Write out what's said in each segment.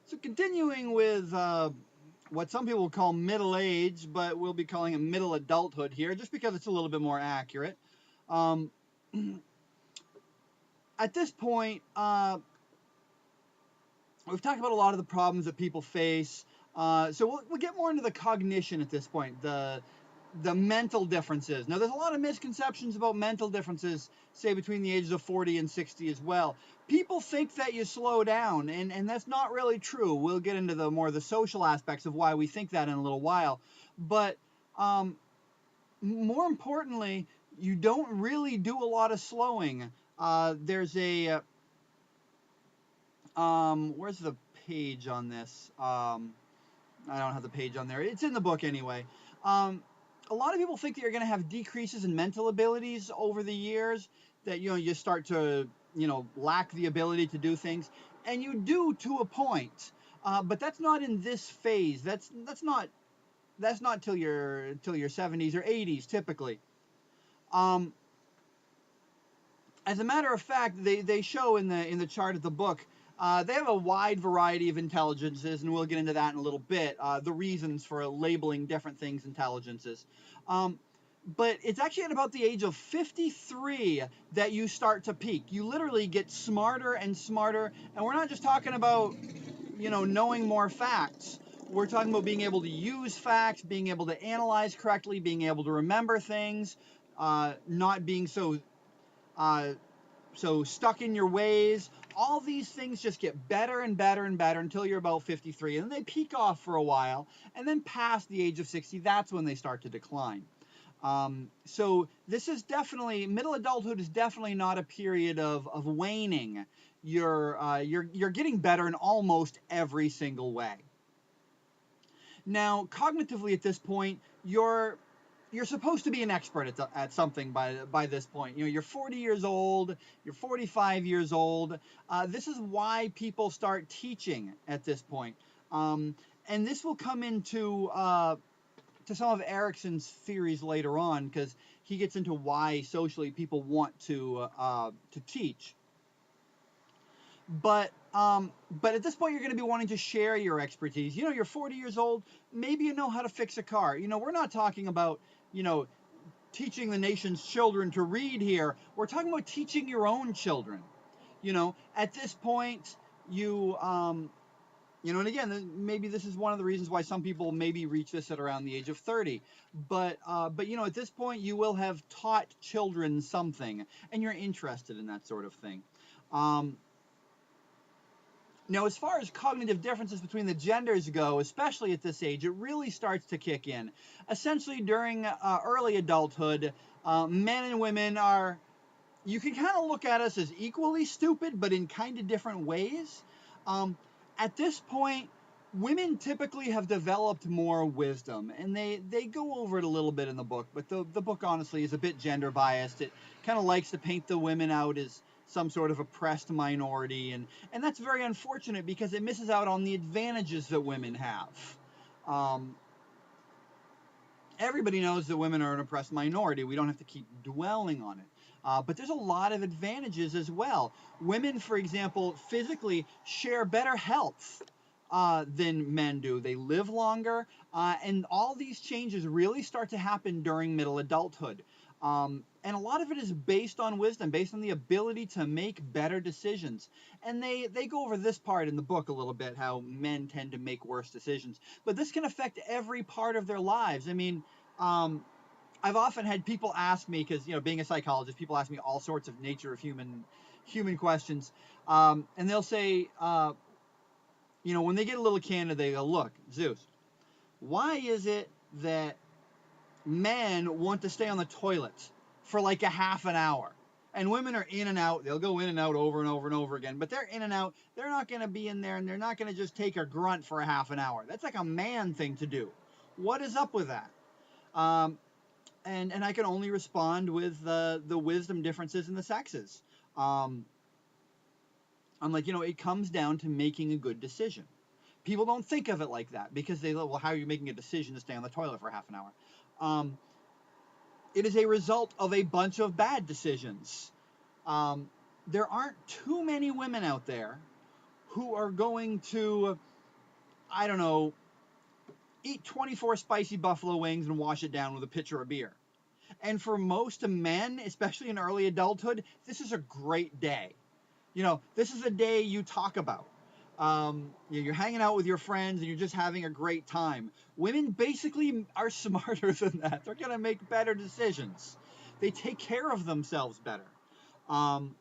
So continuing with what some people call middle age, but we'll be calling it middle adulthood here, just because it's a little bit more accurate. Um, at this point, we've talked about a lot of the problems that people face. So we'll get more into the cognition at this point, the mental differences. Now, there's a lot of misconceptions about mental differences, say between the ages of 40 and 60 as well. People think that you slow down, and that's not really true. We'll get into the more the social aspects of why we think that in a little while. But um, more importantly, you don't really do a lot of slowing. There's a where's the page on this? I don't have the page on there. It's in the book anyway. Um, a lot of people think that you're going to have decreases in mental abilities over the years, that you start to lack the ability to do things, and you do to a point. But that's not in this phase. That's not till your 70s or 80s typically. Um, as a matter of fact, they show in the chart of the book, they have a wide variety of intelligences, and we'll get into that in a little bit. The reasons for labeling different things intelligences. Um, but it's actually at about the age of 53 that you start to peak. You literally get smarter and smarter, and we're not just talking about knowing more facts. We're talking about being able to use facts, being able to analyze correctly, being able to remember things, not being uh, so stuck in your ways. All these things just get better and better and better until you're about 53, and then they peak off for a while, and then past the age of 60, that's when they start to decline. So this is definitely middle adulthood is definitely not a period of waning. You're getting better in almost every single way. Now, cognitively at this point, you're supposed to be an expert at something by this point. You're 40 years old, you're 45 years old. This is why people start teaching at this point. Um, and this will come into to some of Erickson's theories later on, because he gets into why socially people want to teach. But at this point, you're going to be wanting to share your expertise. You're 40 years old. Maybe you know how to fix a car. We're not talking about teaching the nation's children to read here. We're talking about teaching your own children. At this point, and again, maybe this is one of the reasons why some people maybe reach this at around the age of 30. But at this point, you will have taught children something, and you're interested in that sort of thing. Um, Now, as far as cognitive differences between the genders go, especially at this age, it really starts to kick in. Essentially, during early adulthood, men and women are, you can kind of look at us as equally stupid, but in kind of different ways. Um, at this point, women typically have developed more wisdom, and they go over it a little bit in the book, but the book honestly is a bit gender biased. It kind of likes to paint the women out as some sort of oppressed minority, and that's very unfortunate because it misses out on the advantages that women have. Um, Everybody knows that women are an oppressed minority. We don't have to keep dwelling on it. But there's a lot of advantages as well. Women, for example, physically share better health than men do. They live longer, and all these changes really start to happen during middle adulthood. And a lot of it is based on wisdom, based on the ability to make better decisions. And they go over this part in the book a little bit, how men tend to make worse decisions. But this can affect every part of their lives. I mean, um, I've often had people ask me, because being a psychologist, people ask me all sorts of nature of human questions, and they'll say, when they get a little candid, they go, "Look, Zeus, why is it that men want to stay on the toilet for like a half an hour? And women are in and out. They'll go in and out over and over and over again. But they're in and out. They're not going to be in there, and they're not going to just take a grunt for a half an hour. That's like a man thing to do. What is up with that?" Um, and I can only respond with the wisdom differences in the sexes. Um, I'm like, it comes down to making a good decision. People don't think of it like that because they go, well, how are you making a decision to stay on the toilet for half an hour? Um, it is a result of a bunch of bad decisions. There aren't too many women out there who are going to I don't know, eat 24 spicy buffalo wings and wash it down with a pitcher of beer. And for most men, especially in early adulthood, this is a great day. This is a day you talk about. You're hanging out with your friends and you're just having a great time. Women basically are smarter than that. They're going to make better decisions. They take care of themselves better. Um,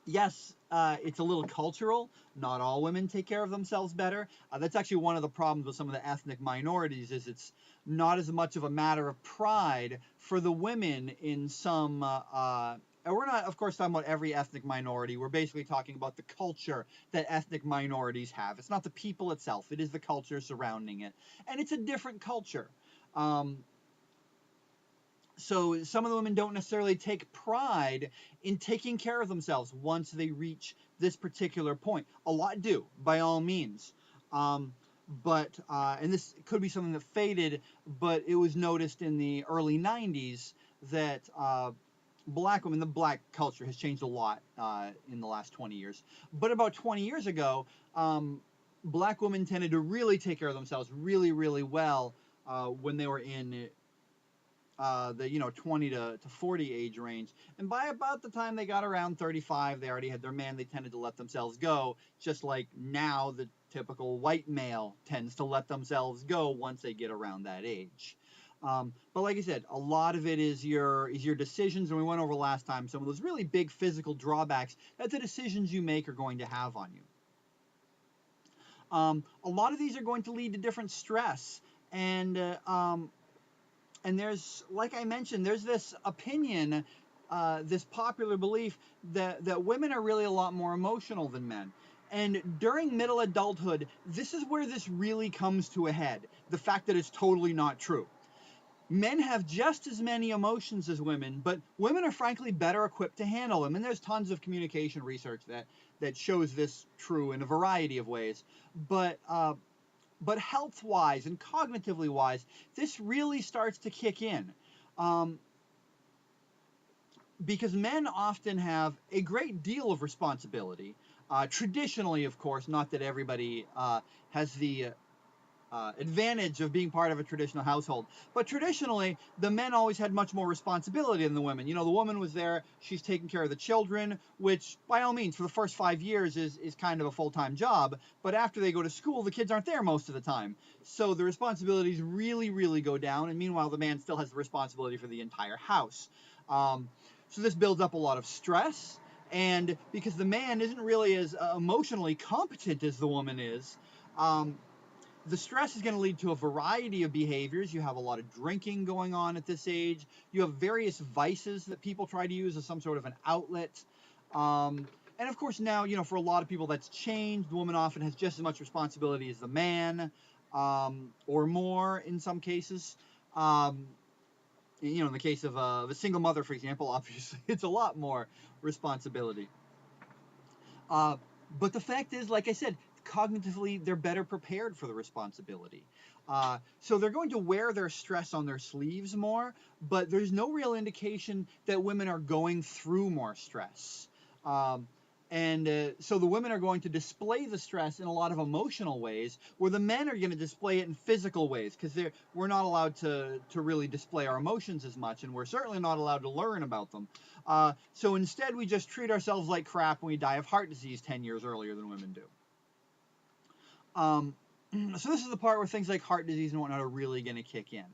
yes, it's a little cultural. Not all women take care of themselves better. That's actually one of the problems with some of the ethnic minorities is it's not as much of a matter of pride for the women in some and we're not, of course, talking about every ethnic minority. We're basically talking about the culture that ethnic minorities have. It's not the people itself. It is the culture surrounding it. And it's a different culture. Um, so some of the women don't necessarily take pride in taking care of themselves once they reach this particular point. A lot do, by all means. Um, and this could be something that faded, but it was noticed in the early 90s that black women, the black culture has changed a lot in the last 20 years. But about 20 years ago, black women tended to really take care of themselves really, really well when they were in the 20 to 40 age range. And by about the time they got around 35, they already had their man. They tended to let themselves go, just like now the typical white male tends to let themselves go once they get around that age. But like I said, a lot of it is your decisions, and we went over last time some of those really big physical drawbacks that the decisions you make are going to have on you. A lot of these are going to lead to different stress, and there's, like I mentioned, there's this opinion, this popular belief that women are really a lot more emotional than men. And during middle adulthood, this is where this really comes to a head. The fact that it's totally not true. Men have just as many emotions as women, but women are frankly better equipped to handle them. And there's tons of communication research that shows this true in a variety of ways. But health-wise and cognitively wise, this really starts to kick in. Because men often have a great deal of responsibility. Traditionally, of course, not that everybody has the advantage of being part of a traditional household. But traditionally, the men always had much more responsibility than the women. The woman was there, she's taking care of the children, which by all means, for the first 5 years is kind of a full-time job. But after they go to school, the kids aren't there most of the time. So the responsibilities really, really go down. And meanwhile, the man still has the responsibility for the entire house. So this builds up a lot of stress. And because the man isn't really as emotionally competent as the woman is, the stress is going to lead to a variety of behaviors. You have a lot of drinking going on at this age. You have various vices that people try to use as some sort of an outlet. And of course now, for a lot of people that's changed. The woman often has just as much responsibility as the man, or more in some cases. In the case of a single mother, for example, obviously it's a lot more responsibility. But the fact is, like I said, cognitively they're better prepared for the responsibility. So they're going to wear their stress on their sleeves more, but there's no real indication that women are going through more stress. So the women are going to display the stress in a lot of emotional ways, where the men are going to display it in physical ways, because we're not allowed to really display our emotions as much, and we're certainly not allowed to learn about them. So instead, we just treat ourselves like crap when we die of heart disease 10 years earlier than women do. So this is the part where things like heart disease and whatnot are really going to kick in.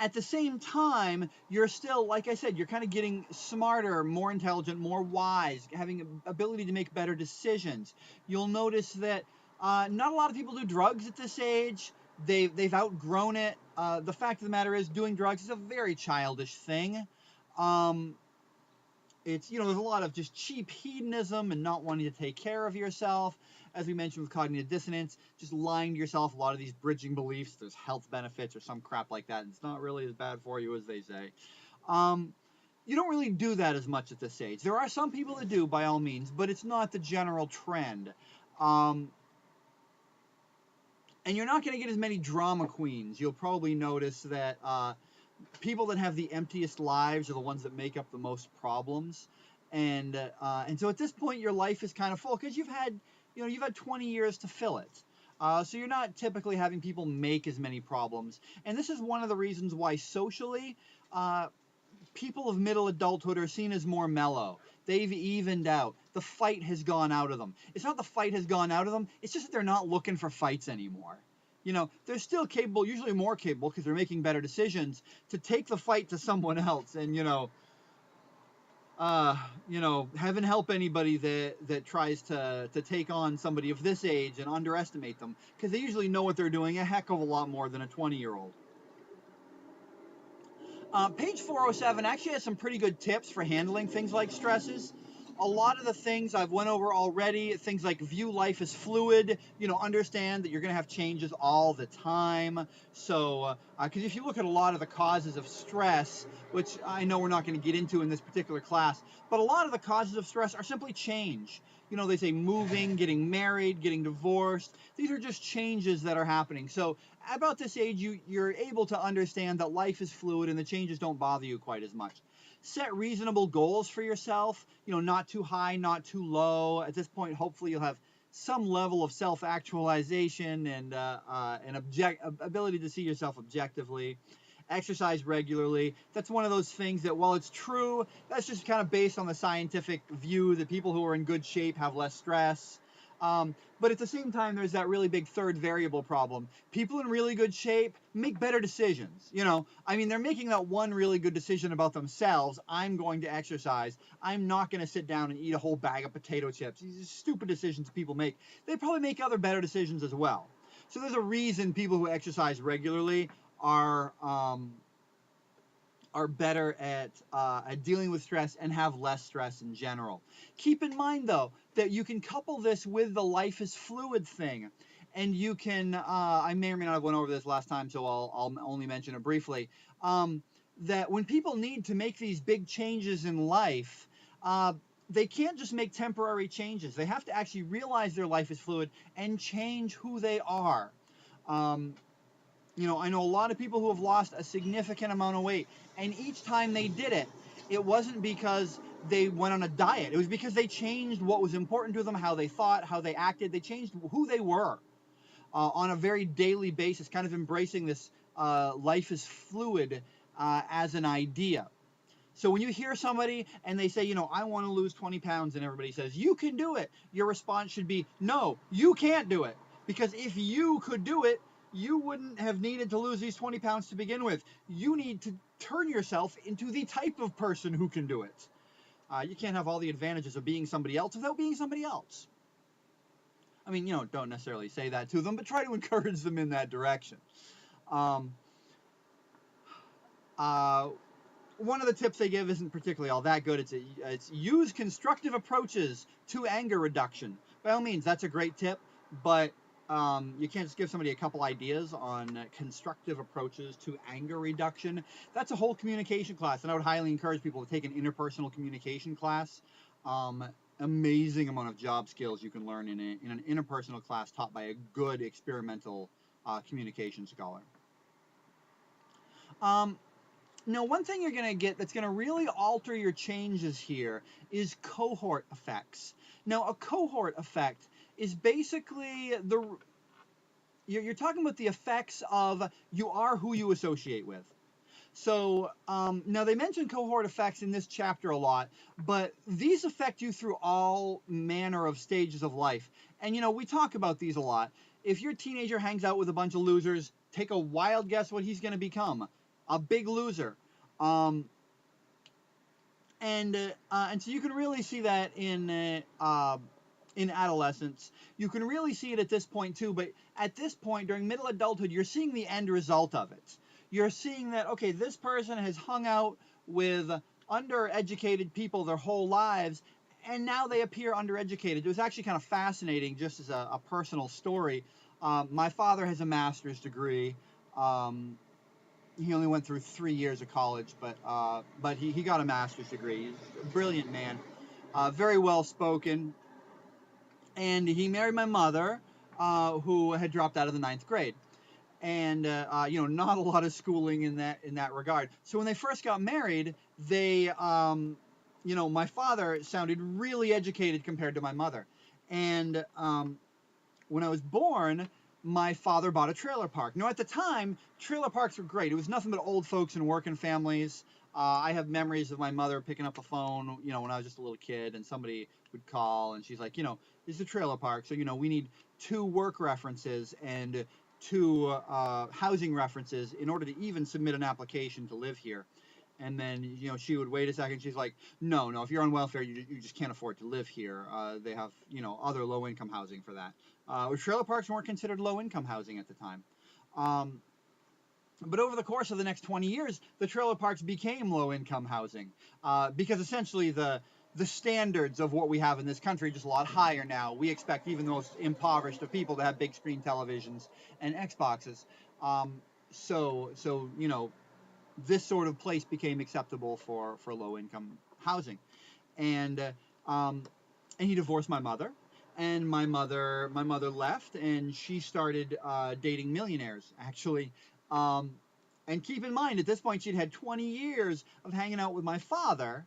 At the same time, you're still, like I said, you're kind of getting smarter, more intelligent, more wise, having an ability to make better decisions. You'll notice that not a lot of people do drugs at this age. They've outgrown it. The fact of the matter is, doing drugs is a very childish thing. It's, there's a lot of just cheap hedonism and not wanting to take care of yourself. As we mentioned with cognitive dissonance, just lying to yourself, a lot of these bridging beliefs, there's health benefits or some crap like that, and it's not really as bad for you as they say. You don't really do that as much at this age. There are some people that do, by all means, but it's not the general trend. And you're not going to get as many drama queens. You'll probably notice that people that have the emptiest lives are the ones that make up the most problems. And so at this point, your life is kind of full because you've had 20 years to fill it. So you're not typically having people make as many problems. And this is one of the reasons why socially, people of middle adulthood are seen as more mellow. They've evened out. The fight has gone out of them. It's not the fight has gone out of them, it's just that they're not looking for fights anymore. They're still capable, usually more capable because they're making better decisions, to take the fight to someone else and, heaven help anybody that tries to take on somebody of this age and underestimate them, because they usually know what they're doing a heck of a lot more than a 20-year-old. Page 407 actually has some pretty good tips for handling things like stresses. A lot of the things I've went over already, things like view life as fluid, understand that you're going to have changes all the time. So, because if you look at a lot of the causes of stress, which I know we're not going to get into in this particular class, but a lot of the causes of stress are simply change. They say moving, getting married, getting divorced. These are just changes that are happening. So about this age, you're able to understand that life is fluid and the changes don't bother you quite as much. Set reasonable goals for yourself, not too high, not too low. At this point, hopefully you'll have some level of self-actualization and ability to see yourself objectively. Exercise regularly. That's one of those things that, while it's true, that's just kind of based on the scientific view that people who are in good shape have less stress. But at the same time, there's that really big third variable problem. People in really good shape make better decisions. They're making that one really good decision about themselves. I'm going to exercise. I'm not going to sit down and eat a whole bag of potato chips. These are stupid decisions people make. They probably make other better decisions as well. So there's a reason people who exercise regularly are better at dealing with stress and have less stress in general. Keep in mind, though, that you can couple this with the life is fluid thing. And you can, I may or may not have went over this last time, so I'll only mention it briefly, that when people need to make these big changes in life, they can't just make temporary changes. They have to actually realize their life is fluid and change who they are. I know a lot of people who have lost a significant amount of weight, and each time they did it, it wasn't because they went on a diet. It was because they changed what was important to them, how they thought, how they acted. They changed who they were on a very daily basis, kind of embracing this life is fluid as an idea. So when you hear somebody and they say, I want to lose 20 pounds, and everybody says, you can do it, your response should be, no, you can't do it. Because if you could do it, you wouldn't have needed to lose these 20 pounds to begin with. You need to turn yourself into the type of person who can do it. You can't have all the advantages of being somebody else without being somebody else. Don't necessarily say that to them, but try to encourage them in that direction. One of the tips they give isn't particularly all that good. It's use constructive approaches to anger reduction. By all means, that's a great tip, but you can't just give somebody a couple ideas on constructive approaches to anger reduction. That's a whole communication class, and I would highly encourage people to take an interpersonal communication class. Amazing amount of job skills you can learn in an interpersonal class taught by a good experimental communication scholar. Now, one thing you're going to get that's going to really alter your changes here is cohort effects. Now, a cohort effect is basically you're talking about the effects of you are who you associate with. So now they mention cohort effects in this chapter a lot, but these affect you through all manner of stages of life. And we talk about these a lot. If your teenager hangs out with a bunch of losers, take a wild guess what he's going to become. A big loser. And so you can really see that in adolescence. You can really see it at this point too, but at this point during middle adulthood, you're seeing the end result of it. You're seeing that, okay, this person has hung out with undereducated people their whole lives, and now they appear undereducated. It was actually kind of fascinating, just as a personal story. My father has a master's degree. He only went through 3 years of college, but he got a master's degree. He's a brilliant man, very well spoken, and he married my mother, who had dropped out of the 9th grade, and not a lot of schooling in that regard. So when they first got married, they my father sounded really educated compared to my mother. And when I was born, my father bought a trailer park. At the time, trailer parks were great. It was nothing but old folks and working families. I have memories of my mother picking up the phone, when I was just a little kid, and somebody would call, and she's like, this is a trailer park, so, we need 2 work references and 2 housing references in order to even submit an application to live here. And then, she would wait a second. She's like, no, if you're on welfare, you just can't afford to live here. They have, other low-income housing for that. Trailer parks weren't considered low-income housing at the time. But over the course of the next 20 years, the trailer parks became low-income housing because essentially the standards of what we have in this country are just a lot higher now. We expect even the most impoverished of people to have big screen televisions and Xboxes. So this sort of place became acceptable for low-income housing. And he divorced my mother. And my mother left, and she started dating millionaires, actually. And keep in mind, at this point, she'd had 20 years of hanging out with my father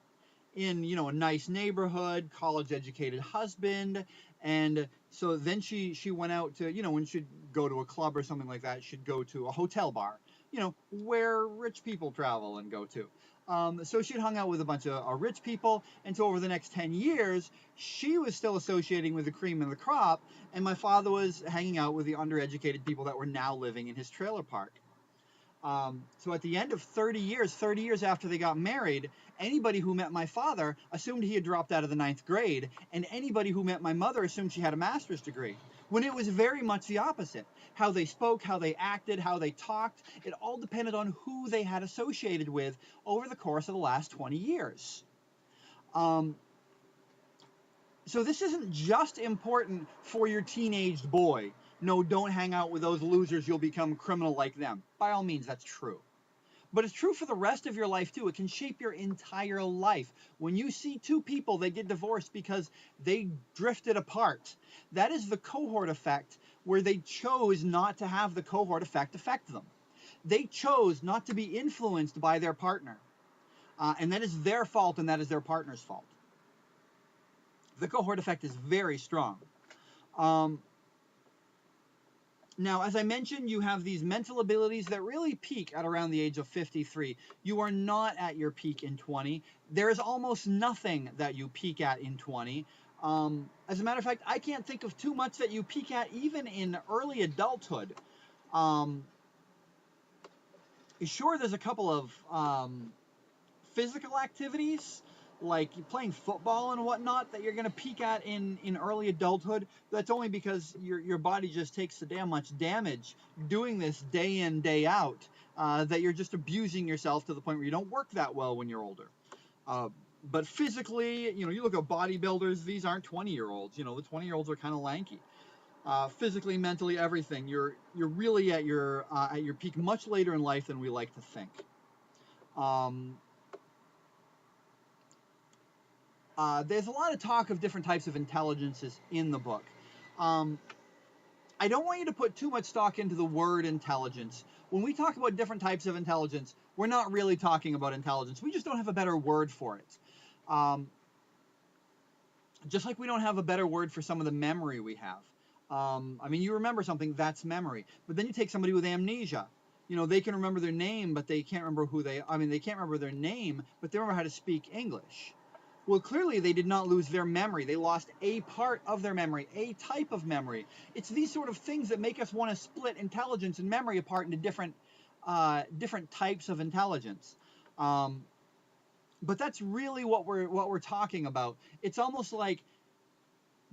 in, a nice neighborhood, college-educated husband. And so then she went out to, when she'd go to a club or something like that, she'd go to a hotel bar, where rich people travel and go to. So she'd hung out with a bunch of rich people, and so over the next 10 years, she was still associating with the cream of the crop, and my father was hanging out with the undereducated people that were now living in his trailer park. So at the end of 30 years after they got married, anybody who met my father assumed he had dropped out of the 9th grade, and anybody who met my mother assumed she had a master's degree, when it was very much the opposite. How they spoke, how they acted, how they talked, it all depended on who they had associated with over the course of the last 20 years. So this isn't just important for your teenaged boy. No, don't hang out with those losers, you'll become a criminal like them. By all means, that's true. But it's true for the rest of your life, too. It can shape your entire life. When you see 2 people that get divorced because they drifted apart, that is the cohort effect, where they chose not to have the cohort effect affect them. They chose not to be influenced by their partner. And that is their fault, and that is their partner's fault. The cohort effect is very strong. Now, as I mentioned, you have these mental abilities that really peak at around the age of 53. You are not at your peak in 20. There is almost nothing that you peak at in 20. As a matter of fact, I can't think of too much that you peak at even in early adulthood. Sure, there's a couple of physical activities, like playing football and whatnot, that you're going to peak at in early adulthood. That's only because your body just takes so damn much damage doing this day in, day out, that you're just abusing yourself to the point where you don't work that well when you're older. But physically, you look at bodybuilders, these aren't 20-year-olds. The 20-year-olds are kind of lanky. Physically, mentally, everything. You're really at your peak much later in life than we like to think. There's a lot of talk of different types of intelligences in the book. I don't want you to put too much stock into the word intelligence. When we talk about different types of intelligence, we're not really talking about intelligence. We just don't have a better word for it. Just like we don't have a better word for some of the memory we have. You remember something, that's memory. But then you take somebody with amnesia. They can remember their name, but they can't remember they can't remember their name, but they remember how to speak English. Well, clearly they did not lose their memory. They lost a part of their memory, a type of memory. It's these sort of things that make us want to split intelligence and memory apart into different types of intelligence. But that's really what we're talking about. It's almost like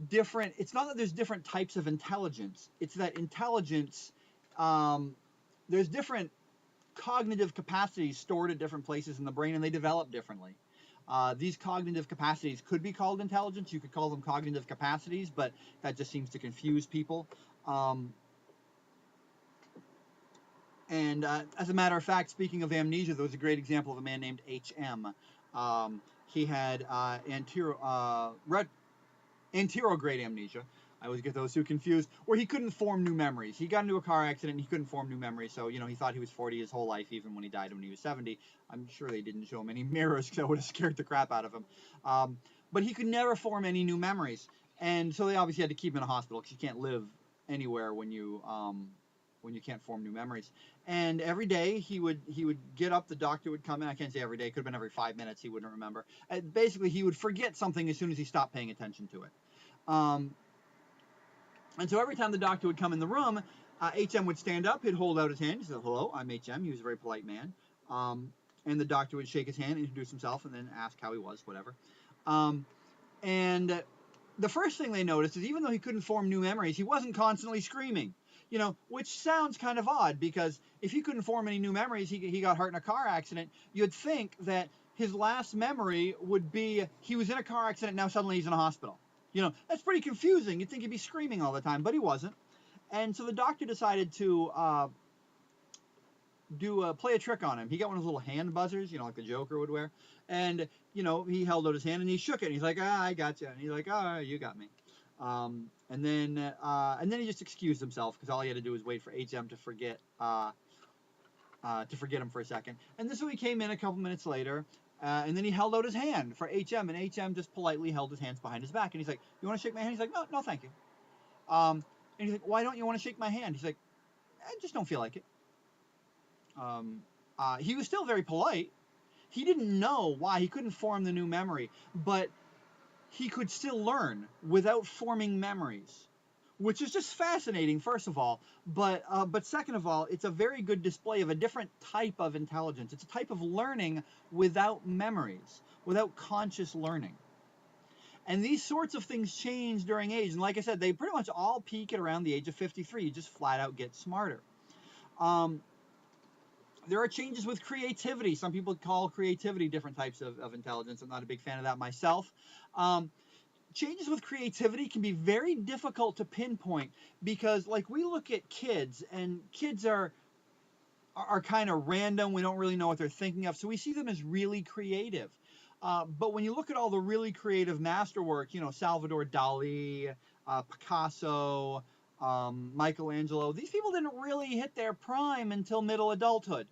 different. It's not that there's different types of intelligence. It's that intelligence. There's different cognitive capacities stored at different places in the brain, and they develop differently. These cognitive capacities could be called intelligence. You could call them cognitive capacities, but that just seems to confuse people. And as a matter of fact, speaking of amnesia, there was a great example of a man named H.M. He had anterograde amnesia, I always get those two confused, where he couldn't form new memories. He got into a car accident and he couldn't form new memories, so, he thought he was 40 his whole life, even when he died when he was 70. I'm sure they didn't show him any mirrors because that would have scared the crap out of him. But he could never form any new memories, and so they obviously had to keep him in a hospital because you can't live anywhere when you can't form new memories. And every day he would get up, the doctor would come in. I can't say every day, it could have been every 5 minutes, he wouldn't remember. And basically, he would forget something as soon as he stopped paying attention to it. And so every time the doctor would come in the room, HM would stand up, he'd hold out his hand, he said, "Hello, I'm HM." He was a very polite man. And the doctor would shake his hand, introduce himself, and then ask how he was, whatever. And the first thing they noticed is, even though he couldn't form new memories, he wasn't constantly screaming. Which sounds kind of odd, because if he couldn't form any new memories, he got hurt in a car accident, you'd think that his last memory would be he was in a car accident, now suddenly he's in a hospital. That's pretty confusing. You'd think he'd be screaming all the time, but he wasn't. And so the doctor decided to play a trick on him. He got one of those little hand buzzers, like the Joker would wear. And, he held out his hand and he shook it. And he's like, "I got you." And he's like, "Oh, you got me." And then he just excused himself, because all he had to do was wait for HM to forget him for a second. And so he came in a couple minutes later, and then he held out his hand for HM, and HM just politely held his hands behind his back. And he's like, "You want to shake my hand?" He's like, No, thank you." And he's like, "Why don't you want to shake my hand?" He's like, "I just don't feel like it." He was still very polite. He didn't know why he couldn't form the new memory, but he could still learn without forming memories, which is just fascinating, first of all. But second of all, it's a very good display of a different type of intelligence. It's a type of learning without memories, without conscious learning. And these sorts of things change during age. And like I said, they pretty much all peak at around the age of 53. You just flat out get smarter. There are changes with creativity. Some people call creativity different types of intelligence. I'm not a big fan of that myself. Changes with creativity can be very difficult to pinpoint, because, like, we look at kids, and kids are kind of random. We don't really know what they're thinking of, so we see them as really creative. But when you look at all the really creative masterwork, Salvador Dali, Picasso, Michelangelo, these people didn't really hit their prime until middle adulthood.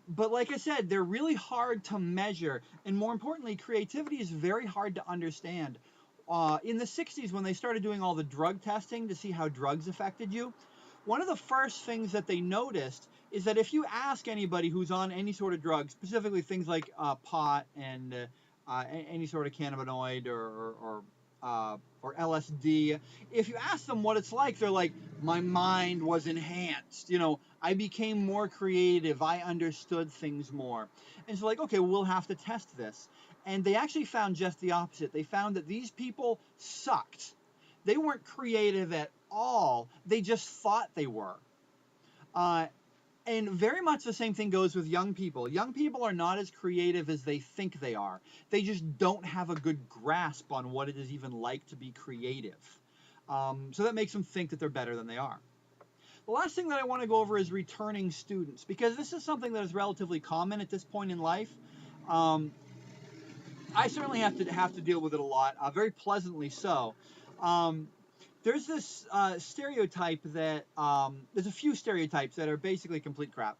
But like I said, they're really hard to measure, and more importantly, creativity is very hard to understand. In the 60s, when they started doing all the drug testing to see how drugs affected you, one of the first things that they noticed is that if you ask anybody who's on any sort of drug, specifically things like pot and any sort of cannabinoid or LSD, if you ask them what it's like, they're like, "My mind was enhanced. I became more creative. I understood things more." And so, like, okay, we'll have to test this. And they actually found just the opposite. They found that these people sucked. They weren't creative at all. They just thought they were. And very much the same thing goes with young people. Young people are not as creative as they think they are. They just don't have a good grasp on what it is even like to be creative. So that makes them think that they're better than they are. The last thing that I want to go over is returning students, because this is something that is relatively common at this point in life. I certainly have to deal with it a lot, very pleasantly so. There's this stereotype that there's a few stereotypes that are basically complete crap.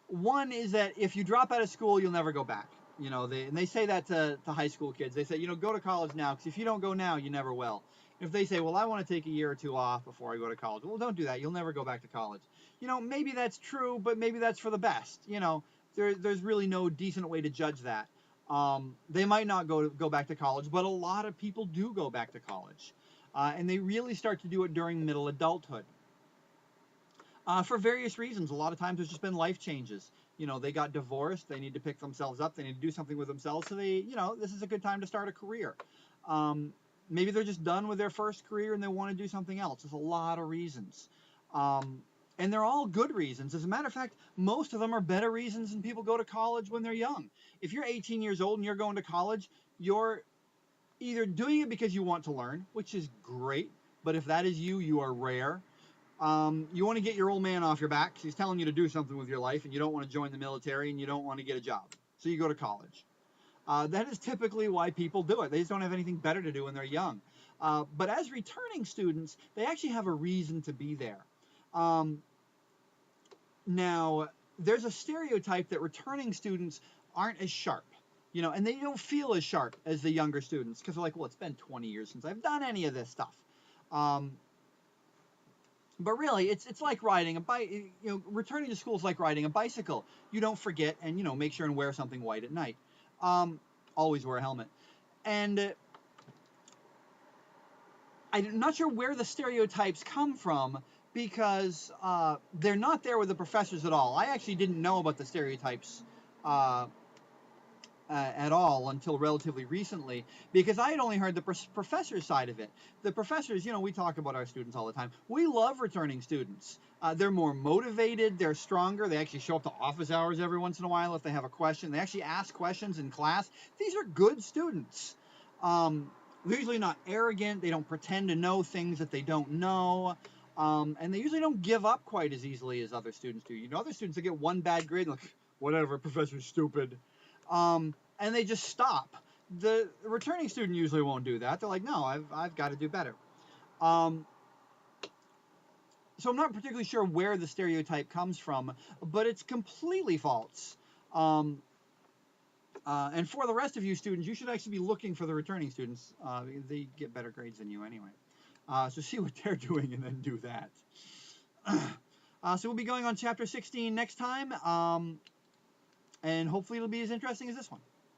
One is that if you drop out of school, you'll never go back. And they say that to high school kids. They say, go to college now, because if you don't go now, you never will. If they say, "Well, I want to take a year or two off before I go to college," well, don't do that. You'll never go back to college. Maybe that's true, but maybe that's for the best. There's really no decent way to judge that. They might not go back to college, but a lot of people do go back to college. And they really start to do it during middle adulthood. For various reasons. A lot of times there's just been life changes. They got divorced, they need to pick themselves up, they need to do something with themselves, so this is a good time to start a career. Maybe they're just done with their first career and they want to do something else. There's a lot of reasons. And they're all good reasons. As a matter of fact, most of them are better reasons than people go to college when they're young. If you're 18 years old and you're going to college, you're either doing it because you want to learn, which is great, but if that is you, you are rare. You want to get your old man off your back because he's telling you to do something with your life, and you don't want to join the military and you don't want to get a job. So you go to college. That is typically why people do it. They just don't have anything better to do when they're young. But as returning students, they actually have a reason to be there. Um, Now, there's a stereotype that returning students aren't as sharp, and they don't feel as sharp as the younger students because they're like, well, it's been 20 years since I've done any of this stuff. Um, but really, it's like riding a bike. Returning to school is like riding a bicycle. You don't forget, and make sure and wear something white at night. Um, Always wear a helmet. And I'm not sure where the stereotypes come from because they're not there with the professors at all. I actually didn't know about the stereotypes uh, at all until relatively recently because I had only heard the professor side of it. The professors, we talk about our students all the time. We love returning students. They're more motivated, they're stronger, they actually show up to office hours every once in a while if they have a question. They actually ask questions in class. These are good students. They're usually not arrogant, they don't pretend to know things that they don't know. And they usually don't give up quite as easily as other students do. Other students that get one bad grade, like, whatever, professor's stupid. And they just stop. The returning student usually won't do that. They're like, no, I've got to do better. So I'm not particularly sure where the stereotype comes from, but it's completely false. And for the rest of you students, you should actually be looking for the returning students. They get better grades than you anyway. So see what they're doing and then do that. So we'll be going on chapter 16 next time. And hopefully it'll be as interesting as this one.